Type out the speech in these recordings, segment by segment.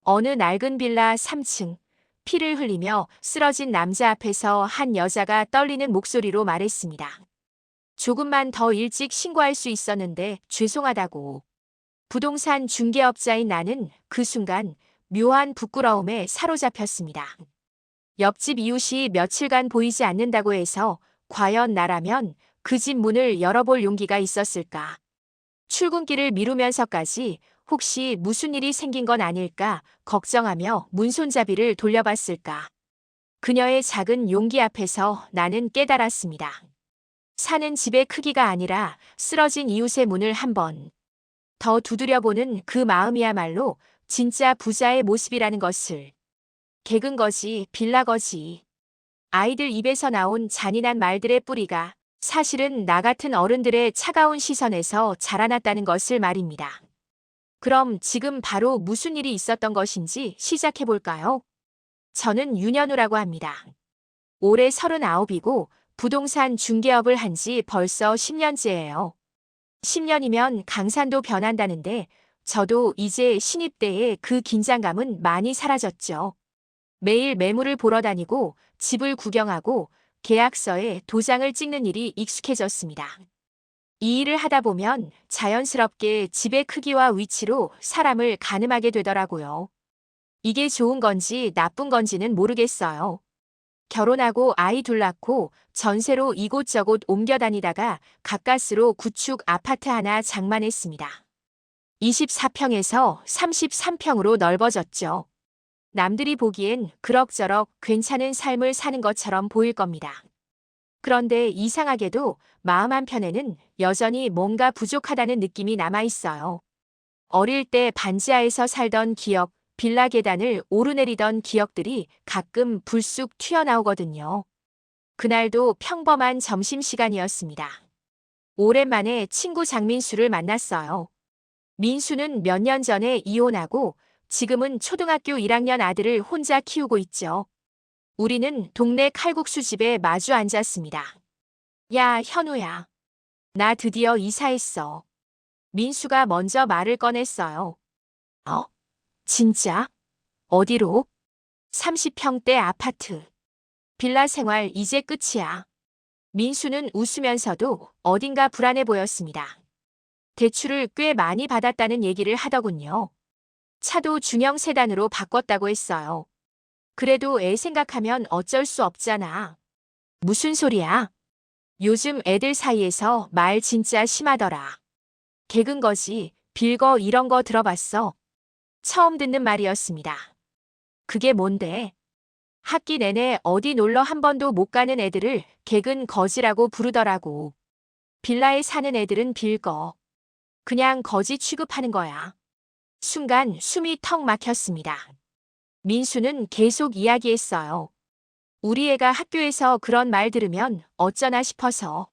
어느 낡은 빌라 3층, 피를 흘리며 쓰러진 남자 앞에서 한 여자가 떨리는 목소리로 말했습니다. 조금만 더 일찍 신고할 수 있었는데 죄송하다고. 부동산 중개업자인 나는 그 순간 묘한 부끄러움에 사로잡혔습니다. 옆집 이웃이 며칠간 보이지 않는다고 해서 과연 나라면 그 집 문을 열어볼 용기가 있었을까? 출근길을 미루면서까지 혹시 무슨 일이 생긴 건 아닐까 걱정하며 문손잡이를 돌려봤을까? 그녀의 작은 용기 앞에서 나는 깨달았습니다. 사는 집의 크기가 아니라 쓰러진 이웃의 문을 한 번 더 두드려보는 그 마음이야말로 진짜 부자의 모습이라는 것을. 개근거지, 빌라거지. 아이들 입에서 나온 잔인한 말들의 뿌리가 사실은 나 같은 어른들의 차가운 시선에서 자라났다는 것을 말입니다. 그럼 지금 바로 무슨 일이 있었던 것인지 시작해 볼까요? 저는 윤현우라고 합니다. 올해 39이고 부동산 중개업을 한 지 벌써 10년째예요. 10년이면 강산도 변한다는데 저도 이제 신입 때의 그 긴장감은 많이 사라졌죠. 매일 매물을 보러 다니고 집을 구경하고 계약서에 도장을 찍는 일이 익숙해졌습니다. 이 일을 하다 보면 자연스럽게 집의 크기와 위치로 사람을 가늠하게 되더라고요. 이게 좋은 건지 나쁜 건지는 모르겠어요. 결혼하고 아이 둘 낳고 전세로 이곳저곳 옮겨 다니다가 가까스로 구축 아파트 하나 장만했습니다. 24평에서 33평으로 넓어졌죠. 남들이 보기엔 그럭저럭 괜찮은 삶을 사는 것처럼 보일 겁니다. 그런데 이상하게도 마음 한편에는 여전히 뭔가 부족하다는 느낌이 남아있어요. 어릴 때 반지하에서 살던 기억, 빌라 계단을 오르내리던 기억들이 가끔 불쑥 튀어나오거든요. 그날도 평범한 점심시간이었습니다. 오랜만에 친구 장민수를 만났어요. 민수는 몇 년 전에 이혼하고 지금은 초등학교 1학년 아들을 혼자 키우고 있죠. 우리는 동네 칼국수집에 마주 앉았습니다. 야, 현우야. 나 드디어 이사했어. 민수가 먼저 말을 꺼냈어요. 어? 진짜? 어디로? 30평대 아파트. 빌라 생활 이제 끝이야. 민수는 웃으면서도 어딘가 불안해 보였습니다. 대출을 꽤 많이 받았다는 얘기를 하더군요. 차도 중형 세단으로 바꿨다고 했어요. 그래도 애 생각하면 어쩔 수 없잖아. 무슨 소리야? 요즘 애들 사이에서 말 진짜 심하더라. 개근 거지, 빌거 이런 거 들어봤어? 처음 듣는 말이었습니다. 그게 뭔데? 학기 내내 어디 놀러 한 번도 못 가는 애들을 개근 거지라고 부르더라고. 빌라에 사는 애들은 빌거. 그냥 거지 취급하는 거야. 순간 숨이 턱 막혔습니다. 민수는 계속 이야기했어요. 우리 애가 학교에서 그런 말 들으면 어쩌나 싶어서.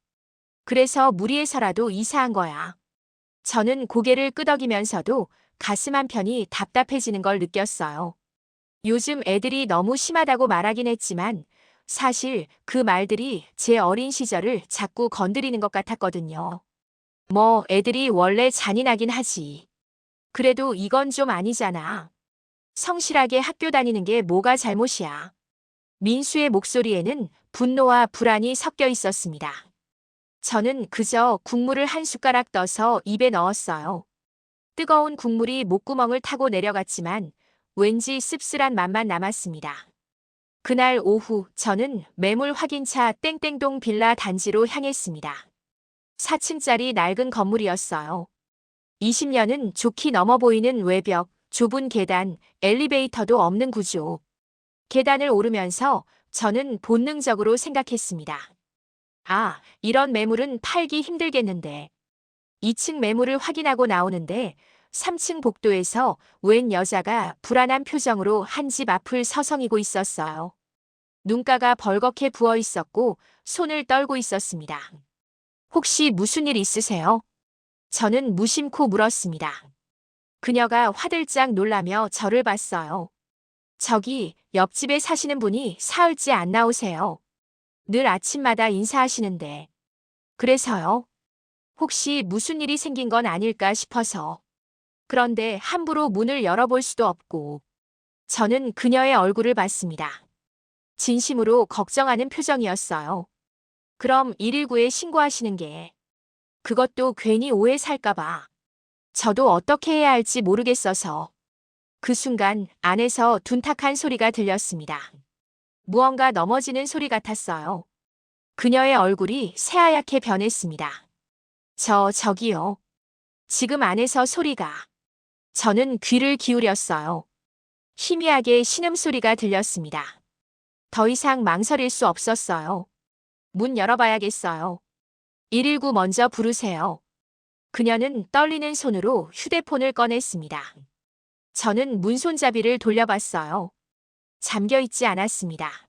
그래서 무리해서라도 이사한 거야. 저는 고개를 끄덕이면서도 가슴 한편이 답답해지는 걸 느꼈어요. 요즘 애들이 너무 심하다고 말하긴 했지만 사실 그 말들이 제 어린 시절을 자꾸 건드리는 것 같았거든요. 뭐 애들이 원래 잔인하긴 하지. 그래도 이건 좀 아니잖아. 성실하게 학교 다니는 게 뭐가 잘못이야. 민수의 목소리에는 분노와 불안이 섞여 있었습니다. 저는 그저 국물을 한 숟가락 떠서 입에 넣었어요. 뜨거운 국물이 목구멍을 타고 내려갔지만 왠지 씁쓸한 맛만 남았습니다. 그날 오후 저는 매물 확인차 땡땡동 빌라 단지로 향했습니다. 4층짜리 낡은 건물이었어요. 20년은 좋게 넘어 보이는 외벽, 좁은 계단, 엘리베이터도 없는 구조. 계단을 오르면서 저는 본능적으로 생각했습니다. 아, 이런 매물은 팔기 힘들겠는데. 2층 매물을 확인하고 나오는데 3층 복도에서 웬 여자가 불안한 표정으로 한 집 앞을 서성이고 있었어요. 눈가가 벌겋게 부어 있었고 손을 떨고 있었습니다. 혹시 무슨 일 있으세요? 저는 무심코 물었습니다. 그녀가 화들짝 놀라며 저를 봤어요. 저기 옆집에 사시는 분이 사흘째 안 나오세요. 늘 아침마다 인사하시는데. 그래서요? 혹시 무슨 일이 생긴 건 아닐까 싶어서. 그런데 함부로 문을 열어볼 수도 없고. 저는 그녀의 얼굴을 봤습니다. 진심으로 걱정하는 표정이었어요. 그럼 119에 신고하시는 게, 그것도 괜히 오해 살까봐. 저도 어떻게 해야 할지 모르겠어서. 그 순간 안에서 둔탁한 소리가 들렸습니다. 무언가 넘어지는 소리 같았어요. 그녀의 얼굴이 새하얗게 변했습니다. 저기요. 지금 안에서 소리가. 저는 귀를 기울였어요. 희미하게 신음소리가 들렸습니다. 더 이상 망설일 수 없었어요. 문 열어봐야겠어요. 119 먼저 부르세요. 그녀는 떨리는 손으로 휴대폰을 꺼냈습니다. 저는 문손잡이를 돌려봤어요. 잠겨있지 않았습니다.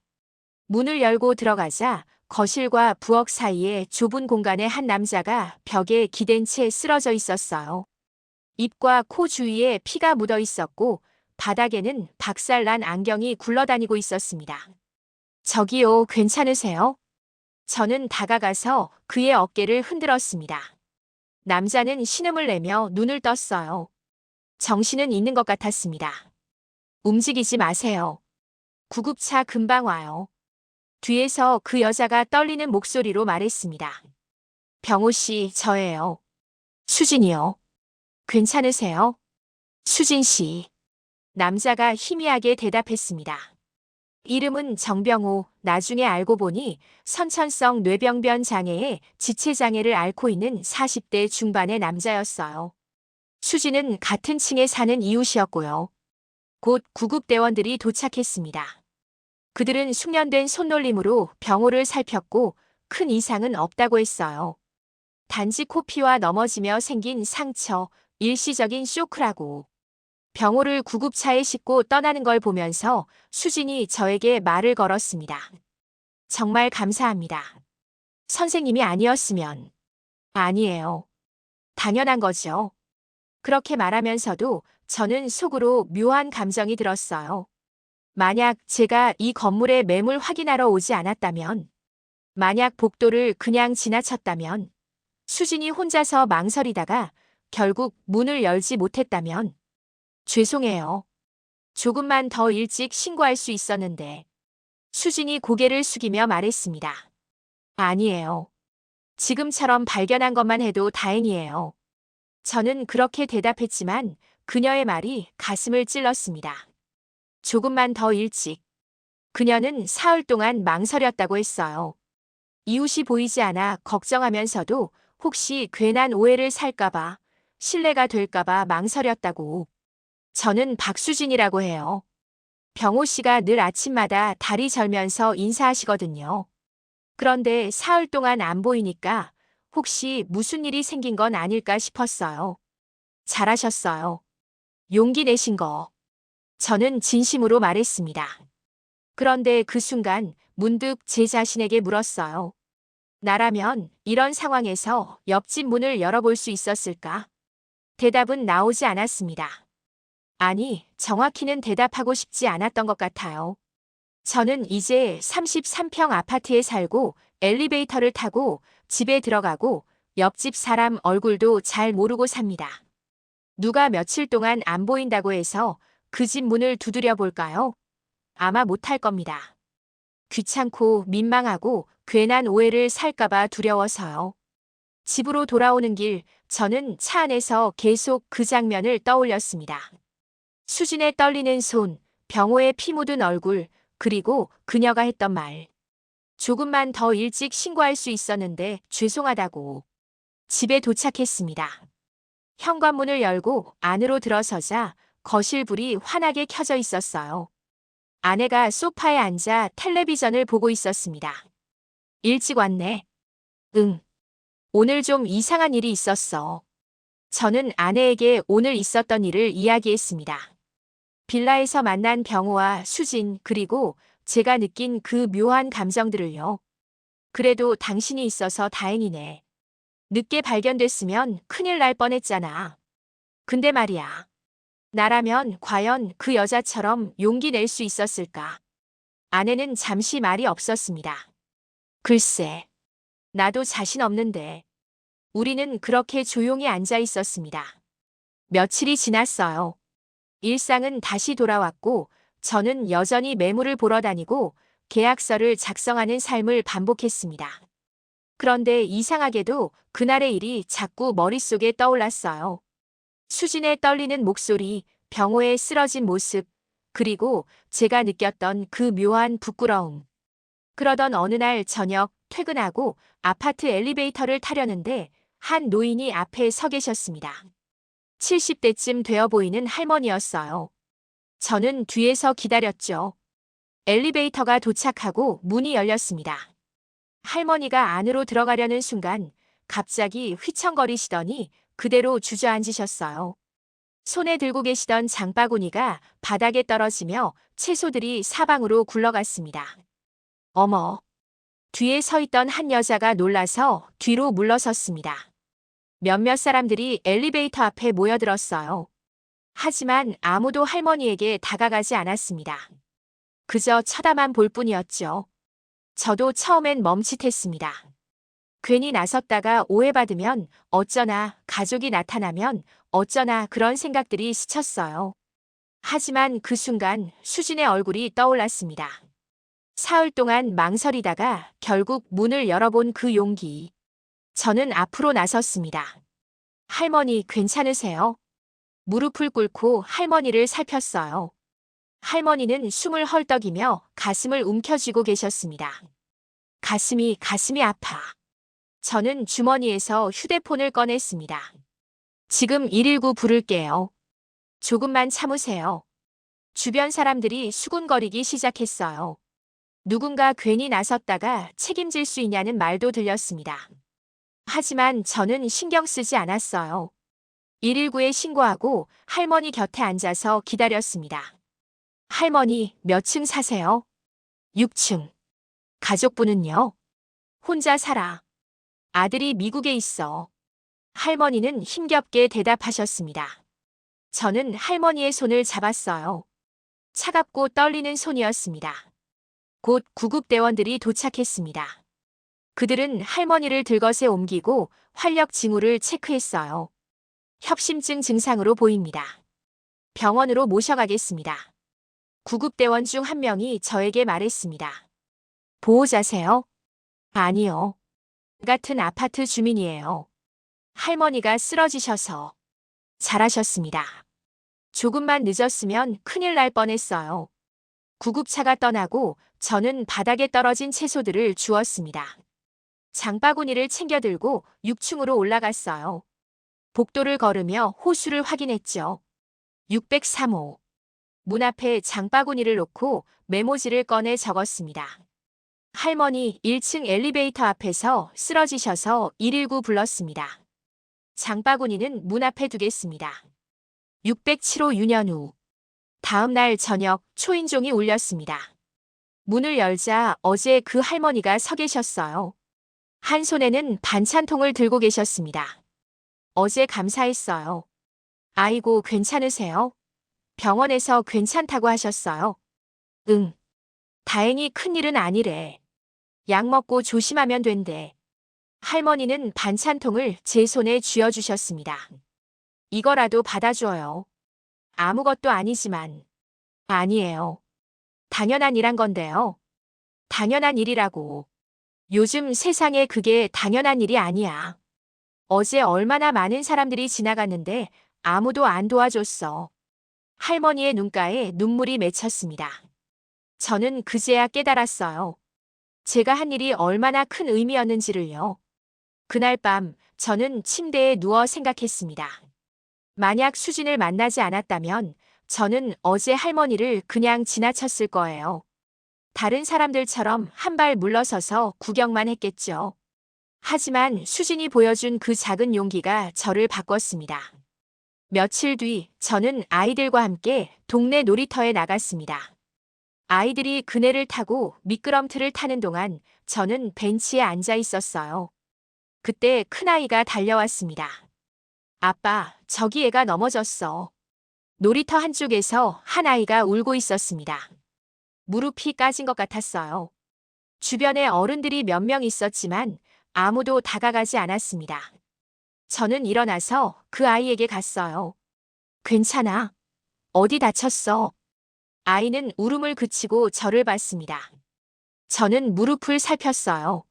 문을 열고 들어가자 거실과 부엌 사이의 좁은 공간에 한 남자가 벽에 기댄 채 쓰러져 있었어요. 입과 코 주위에 피가 묻어 있었고 바닥에는 박살난 안경이 굴러다니고 있었습니다. 저기요, 괜찮으세요? 저는 다가가서 그의 어깨를 흔들었습니다. 남자는 신음을 내며 눈을 떴어요. 정신은 있는 것 같았습니다. 움직이지 마세요. 구급차 금방 와요. 뒤에서 그 여자가 떨리는 목소리로 말했습니다. 병호 씨, 저예요. 수진이요. 괜찮으세요? 수진 씨. 남자가 희미하게 대답했습니다. 이름은 정병호. 나중에 알고 보니 선천성 뇌병변 장애에 지체장애를 앓고 있는 40대 중반의 남자였어요. 수진은 같은 층에 사는 이웃이었고요. 곧 구급대원들이 도착했습니다. 그들은 숙련된 손놀림으로 병호를 살폈고 큰 이상은 없다고 했어요. 단지 코피와 넘어지며 생긴 상처, 일시적인 쇼크라고. 병호를 구급차에 싣고 떠나는 걸 보면서 수진이 저에게 말을 걸었습니다. 정말 감사합니다. 선생님이 아니었으면. 아니에요. 당연한 거죠. 그렇게 말하면서도 저는 속으로 묘한 감정이 들었어요. 만약 제가 이 건물에 매물 확인하러 오지 않았다면, 만약 복도를 그냥 지나쳤다면, 수진이 혼자서 망설이다가 결국 문을 열지 못했다면, 죄송해요. 조금만 더 일찍 신고할 수 있었는데. 수진이 고개를 숙이며 말했습니다. 아니에요. 지금처럼 발견한 것만 해도 다행이에요. 저는 그렇게 대답했지만 그녀의 말이 가슴을 찔렀습니다. 조금만 더 일찍. 그녀는 사흘 동안 망설였다고 했어요. 이웃이 보이지 않아 걱정하면서도 혹시 괜한 오해를 살까봐, 신뢰가 될까봐 망설였다고. 저는 박수진이라고 해요. 병호 씨가 늘 아침마다 다리 절면서 인사하시거든요. 그런데 사흘 동안 안 보이니까 혹시 무슨 일이 생긴 건 아닐까 싶었어요. 잘하셨어요. 용기 내신 거. 저는 진심으로 말했습니다. 그런데 그 순간 문득 제 자신에게 물었어요. 나라면 이런 상황에서 옆집 문을 열어볼 수 있었을까? 대답은 나오지 않았습니다. 아니, 정확히는 대답하고 싶지 않았던 것 같아요. 저는 이제 33평 아파트에 살고 엘리베이터를 타고 집에 들어가고 옆집 사람 얼굴도 잘 모르고 삽니다. 누가 며칠 동안 안 보인다고 해서 그 집 문을 두드려 볼까요? 아마 못할 겁니다. 귀찮고 민망하고 괜한 오해를 살까봐 두려워서요. 집으로 돌아오는 길, 저는 차 안에서 계속 그 장면을 떠올렸습니다. 수진의 떨리는 손, 병호의 피 묻은 얼굴, 그리고 그녀가 했던 말. 조금만 더 일찍 신고할 수 있었는데 죄송하다고. 집에 도착했습니다. 현관문을 열고 안으로 들어서자 거실 불이 환하게 켜져 있었어요. 아내가 소파에 앉아 텔레비전을 보고 있었습니다. 일찍 왔네. 응. 오늘 좀 이상한 일이 있었어. 저는 아내에게 오늘 있었던 일을 이야기했습니다. 빌라에서 만난 병호와 수진, 그리고 제가 느낀 그 묘한 감정들을요. 그래도 당신이 있어서 다행이네. 늦게 발견됐으면 큰일 날 뻔했잖아. 근데 말이야. 나라면 과연 그 여자처럼 용기 낼 수 있었을까? 아내는 잠시 말이 없었습니다. 글쎄, 나도 자신 없는데. 우리는 그렇게 조용히 앉아 있었습니다. 며칠이 지났어요. 일상은 다시 돌아왔고 저는 여전히 매물을 보러 다니고 계약서를 작성하는 삶을 반복했습니다. 그런데 이상하게도 그날의 일이 자꾸 머릿속에 떠올랐어요. 수진의 떨리는 목소리, 병호의 쓰러진 모습, 그리고 제가 느꼈던 그 묘한 부끄러움. 그러던 어느 날 저녁 퇴근하고 아파트 엘리베이터를 타려는데 한 노인이 앞에 서 계셨습니다. 70대쯤 되어 보이는 할머니였어요. 저는 뒤에서 기다렸죠. 엘리베이터가 도착하고 문이 열렸습니다. 할머니가 안으로 들어가려는 순간 갑자기 휘청거리시더니 그대로 주저앉으셨어요. 손에 들고 계시던 장바구니가 바닥에 떨어지며 채소들이 사방으로 굴러갔습니다. 어머! 뒤에 서 있던 한 여자가 놀라서 뒤로 물러섰습니다. 몇몇 사람들이 엘리베이터 앞에 모여들었어요. 하지만 아무도 할머니에게 다가가지 않았습니다. 그저 쳐다만 볼 뿐이었죠. 저도 처음엔 멈칫했습니다. 괜히 나섰다가 오해받으면 어쩌나, 가족이 나타나면 어쩌나 그런 생각들이 스쳤어요. 하지만 그 순간 수진의 얼굴이 떠올랐습니다. 사흘 동안 망설이다가 결국 문을 열어본 그 용기. 저는 앞으로 나섰습니다. 할머니 괜찮으세요? 무릎을 꿇고 할머니를 살폈어요. 할머니는 숨을 헐떡이며 가슴을 움켜쥐고 계셨습니다. 가슴이 아파. 저는 주머니에서 휴대폰을 꺼냈습니다. 지금 119 부를게요. 조금만 참으세요. 주변 사람들이 수군거리기 시작했어요. 누군가 괜히 나섰다가 책임질 수 있냐는 말도 들렸습니다. 하지만 저는 신경 쓰지 않았어요. 119에 신고하고 할머니 곁에 앉아서 기다렸습니다. 할머니, 몇 층 사세요? 6층. 가족분은요? 혼자 살아. 아들이 미국에 있어. 할머니는 힘겹게 대답하셨습니다. 저는 할머니의 손을 잡았어요. 차갑고 떨리는 손이었습니다. 곧 구급대원들이 도착했습니다. 그들은 할머니를 들것에 옮기고 활력 징후를 체크했어요. 협심증 증상으로 보입니다. 병원으로 모셔가겠습니다. 구급대원 중 한 명이 저에게 말했습니다. 보호자세요? 아니요. 같은 아파트 주민이에요. 할머니가 쓰러지셔서. 잘하셨습니다. 조금만 늦었으면 큰일 날 뻔했어요. 구급차가 떠나고 저는 바닥에 떨어진 채소들을 주웠습니다. 장바구니를 챙겨 들고 6층으로 올라갔어요. 복도를 걸으며 호수를 확인했죠. 603호. 문 앞에 장바구니를 놓고 메모지를 꺼내 적었습니다. 할머니 1층 엘리베이터 앞에서 쓰러지셔서 119 불렀습니다. 장바구니는 문 앞에 두겠습니다. 607호 유년 후. 다음 날 저녁 초인종이 울렸습니다. 문을 열자 어제 그 할머니가 서 계셨어요. 한 손에는 반찬통을 들고 계셨습니다. 어제 감사했어요. 아이고 괜찮으세요? 병원에서 괜찮다고 하셨어요. 응. 다행히 큰일은 아니래. 약 먹고 조심하면 된대. 할머니는 반찬통을 제 손에 쥐어주셨습니다. 이거라도 받아줘요. 아무것도 아니지만. 아니에요. 당연한 일한 건데요. 당연한 일이라고. 요즘 세상에 그게 당연한 일이 아니야. 어제 얼마나 많은 사람들이 지나갔는데 아무도 안 도와줬어. 할머니의 눈가에 눈물이 맺혔습니다. 저는 그제야 깨달았어요. 제가 한 일이 얼마나 큰 의미였는지를요. 그날 밤 저는 침대에 누워 생각했습니다. 만약 수진을 만나지 않았다면 저는 어제 할머니를 그냥 지나쳤을 거예요. 다른 사람들처럼 한 발 물러서서 구경만 했겠죠. 하지만 수진이 보여준 그 작은 용기가 저를 바꿨습니다. 며칠 뒤 저는 아이들과 함께 동네 놀이터에 나갔습니다. 아이들이 그네를 타고 미끄럼틀을 타는 동안 저는 벤치에 앉아 있었어요. 그때 큰아이가 달려왔습니다. 아빠, 저기 애가 넘어졌어. 놀이터 한쪽에서 한 아이가 울고 있었습니다. 무릎이 까진 것 같았어요. 주변에 어른들이 몇 명 있었지만 아무도 다가가지 않았습니다. 저는 일어나서 그 아이에게 갔어요. 괜찮아? 어디 다쳤어? 아이는 울음을 그치고 저를 봤습니다. 저는 무릎을 살폈어요.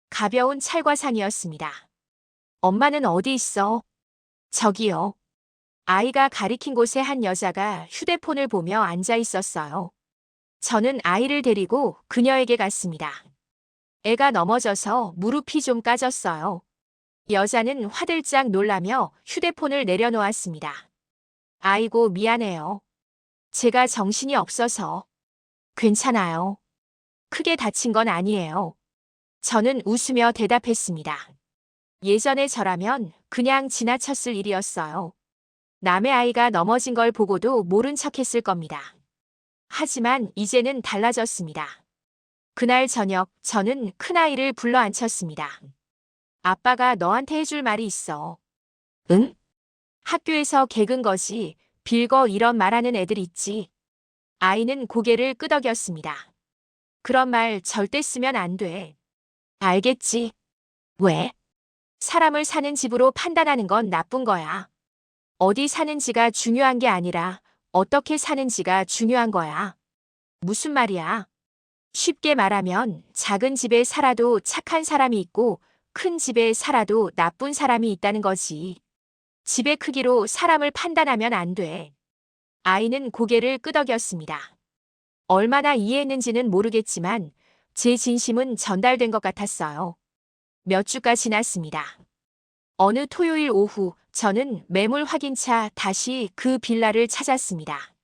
가벼운 찰과상이었습니다. 엄마는 어디 있어? 저기요. 아이가 가리킨 곳에 한 여자가 휴대폰을 보며 앉아 있었어요. 저는 아이를 데리고 그녀에게 갔습니다. 애가 넘어져서 무릎이 좀 까졌어요. 여자는 화들짝 놀라며 휴대폰을 내려놓았습니다. 아이고, 미안해요. 제가 정신이 없어서. 괜찮아요. 크게 다친 건 아니에요. 저는 웃으며 대답했습니다. 예전에 저라면 그냥 지나쳤을 일이었어요. 남의 아이가 넘어진 걸 보고도 모른 척했을 겁니다. 하지만 이제는 달라졌습니다. 그날 저녁 저는 큰아이를 불러 앉혔습니다. 아빠가 너한테 해줄 말이 있어. 응? 학교에서 개근 거지. 빌거 이런 말하는 애들 있지. 아이는 고개를 끄덕였습니다. 그런 말 절대 쓰면 안 돼. 알겠지? 왜? 사람을 사는 집으로 판단하는 건 나쁜 거야. 어디 사는지가 중요한 게 아니라 어떻게 사는지가 중요한 거야. 무슨 말이야? 쉽게 말하면 작은 집에 살아도 착한 사람이 있고 큰 집에 살아도 나쁜 사람이 있다는 거지. 집의 크기로 사람을 판단하면 안 돼. 아이는 고개를 끄덕였습니다. 얼마나 이해했는지는 모르겠지만 제 진심은 전달된 것 같았어요. 몇 주가 지났습니다. 어느 토요일 오후 저는 매물 확인차 다시 그 빌라를 찾았습니다.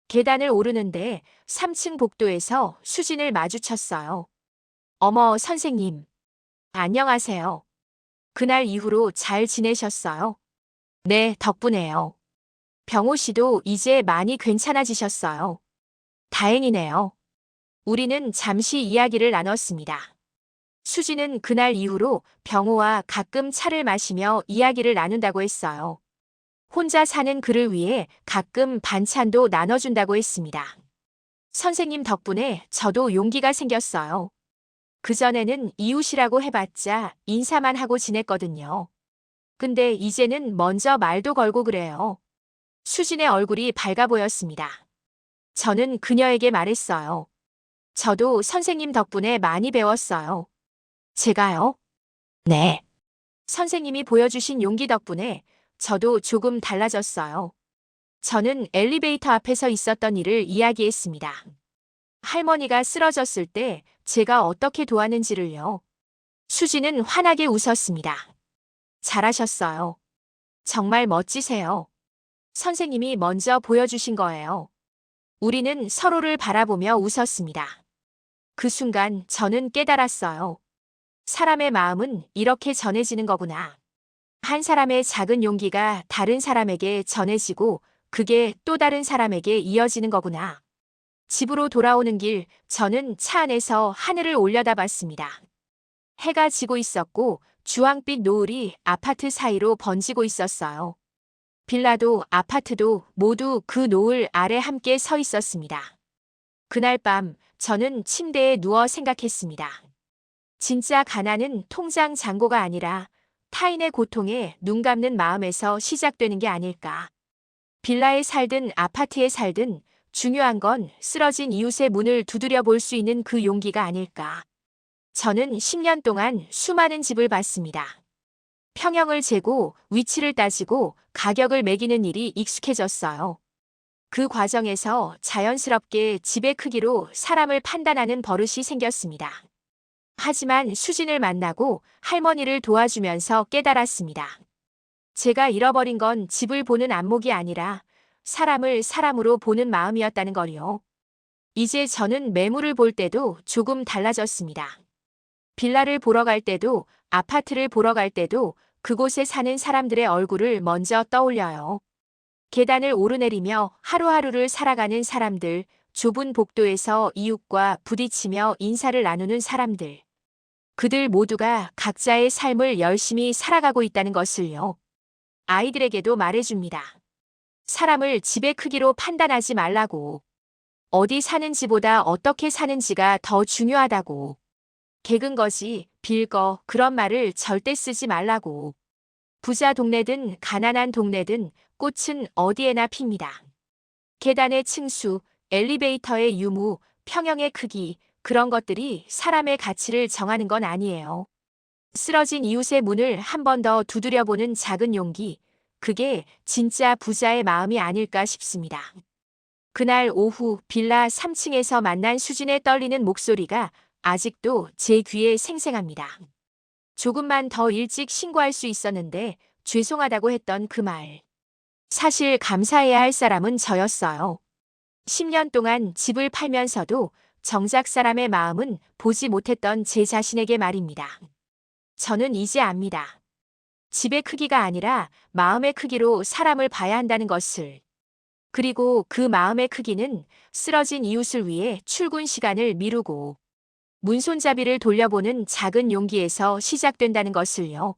계단을 오르는데 3층 복도에서 수진을 마주쳤어요. 어머, 선생님. 안녕하세요. 그날 이후로 잘 지내셨어요? 네, 덕분에요. 병호 씨도 이제 많이 괜찮아지셨어요. 다행이네요. 우리는 잠시 이야기를 나눴습니다. 수지는 그날 이후로 병호와 가끔 차를 마시며 이야기를 나눈다고 했어요. 혼자 사는 그를 위해 가끔 반찬도 나눠준다고 했습니다. 선생님 덕분에 저도 용기가 생겼어요. 그전에는 이웃이라고 해봤자 인사만 하고 지냈거든요. 근데 이제는 먼저 말도 걸고 그래요. 수진의 얼굴이 밝아 보였습니다. 저는 그녀에게 말했어요. 저도 선생님 덕분에 많이 배웠어요. 제가요? 네. 선생님이 보여주신 용기 덕분에 저도 조금 달라졌어요. 저는 엘리베이터 앞에서 있었던 일을 이야기했습니다. 할머니가 쓰러졌을 때 제가 어떻게 도왔는지를요. 수지는 환하게 웃었습니다. 잘하셨어요. 정말 멋지세요. 선생님이 먼저 보여주신 거예요. 우리는 서로를 바라보며 웃었습니다. 그 순간 저는 깨달았어요. 사람의 마음은 이렇게 전해지는 거구나. 한 사람의 작은 용기가 다른 사람에게 전해지고 그게 또 다른 사람에게 이어지는 거구나. 집으로 돌아오는 길 저는 차 안에서 하늘을 올려다봤습니다. 해가 지고 있었고 주황빛 노을이 아파트 사이로 번지고 있었어요. 빌라도 아파트도 모두 그 노을 아래 함께 서 있었습니다. 그날 밤 저는 침대에 누워 생각했습니다. 진짜 가난은 통장 잔고가 아니라 타인의 고통에 눈 감는 마음에서 시작되는 게 아닐까. 빌라에 살든 아파트에 살든 중요한 건 쓰러진 이웃의 문을 두드려 볼 수 있는 그 용기가 아닐까. 저는 10년 동안 수많은 집을 봤습니다. 평형을 재고 위치를 따지고 가격을 매기는 일이 익숙해졌어요. 그 과정에서 자연스럽게 집의 크기로 사람을 판단하는 버릇이 생겼습니다. 하지만 수진을 만나고 할머니를 도와주면서 깨달았습니다. 제가 잃어버린 건 집을 보는 안목이 아니라 사람을 사람으로 보는 마음이었다는 걸요. 이제 저는 매물을 볼 때도 조금 달라졌습니다. 빌라를 보러 갈 때도 아파트를 보러 갈 때도 그곳에 사는 사람들의 얼굴을 먼저 떠올려요. 계단을 오르내리며 하루하루를 살아가는 사람들, 좁은 복도에서 이웃과 부딪히며 인사를 나누는 사람들. 그들 모두가 각자의 삶을 열심히 살아가고 있다는 것을요. 아이들에게도 말해줍니다. 사람을 집의 크기로 판단하지 말라고. 어디 사는지보다 어떻게 사는지가 더 중요하다고. 개근 거지, 빌거 그런 말을 절대 쓰지 말라고. 부자 동네든 가난한 동네든 꽃은 어디에나 핍니다. 계단의 층수, 엘리베이터의 유무, 평형의 크기, 그런 것들이 사람의 가치를 정하는 건 아니에요. 쓰러진 이웃의 문을 한 번 더 두드려보는 작은 용기, 그게 진짜 부자의 마음이 아닐까 싶습니다. 그날 오후 빌라 3층에서 만난 수진의 떨리는 목소리가 아직도 제 귀에 생생합니다. 조금만 더 일찍 신고할 수 있었는데 죄송하다고 했던 그 말. 사실 감사해야 할 사람은 저였어요. 10년 동안 집을 팔면서도 정작 사람의 마음은 보지 못했던 제 자신에게 말입니다. 저는 이제 압니다. 집의 크기가 아니라 마음의 크기로 사람을 봐야 한다는 것을. 그리고 그 마음의 크기는 쓰러진 이웃을 위해 출근 시간을 미루고 문손잡이를 돌려보는 작은 용기에서 시작된다는 것을요.